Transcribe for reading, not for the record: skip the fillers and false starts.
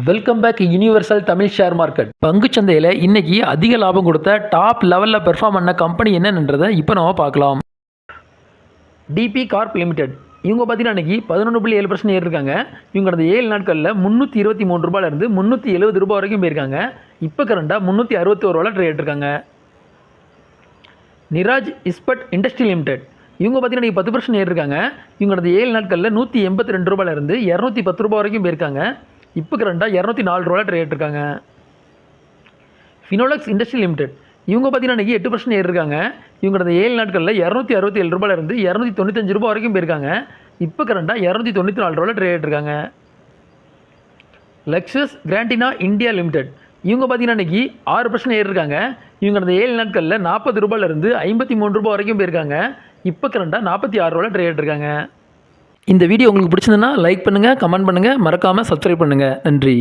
Welcome back universal Tamil share market. பங்குச்சந்தையில் இன்னைக்கு அதிக லாபம் கொடுத்த டாப் லெவலில் பெர்ஃபார்ம் பண்ண கம்பெனி என்னன்றதை இப்போ நம்ம பார்க்கலாம். DB Corp Limited. இவங்க பார்த்தீங்கன்னா இன்னைக்கு 11.7% ஏறிருக்காங்க. இவங்க கடந்த 7 நாட்களில் 323 ரூபாயிலிருந்து 370 ரூபாய் வரைக்கும் போயிருக்காங்க. இப்போ கரண்டாக 361 ரூபாயில் ட்ரேட் இருக்காங்க. Niraj Ispat industry limited. இவங்க பார்த்தீங்கன்னா இன்றைக்கி 10% ஏறிருக்காங்க. இவங்க கடந்த 7 நாட்களில் 182 ரூபாயிலிருந்து 210 ரூபாய் வரைக்கும் போயிருக்காங்க. இப்போ கரண்டாக 204 ரூபாயில் ட்ரேட் இருக்காங்க. Finolex industry limited. இவங்க பார்த்தீங்கன்னா இன்றைக்கி 8% ஏறிருக்காங்க. இவங்க கடந்த 7 நாட்களில் 267 ரூபாயிலிருந்து 295 ரூபாய் வரைக்கும் போயிருக்காங்க. இப்போ கரண்டாக 294 ரூபாயில் ட்ரேட் இருக்காங்க. Lexus Granito India limited. இவங்க பார்த்தீங்கன்னா இன்றைக்கி 6% ஏறிருக்காங்க. இவங்க கடந்த 7 நாட்களில் 40 ரூபாயிலிருந்து 53 ரூபாய் வரைக்கும் போயிருக்காங்க. இப்போ கரண்டாக 46 ரூபாயில் ட்ரேட் இருக்காங்க. இந்த வீடியோ உங்களுக்கு பிடிச்சிருந்ததுன்னா லைக் பண்ணுங்கள், கமெண்ட் பண்ணுங்கள், மறக்காமல் சப்ஸ்கிரைப் பண்ணுங்கள். நன்றி.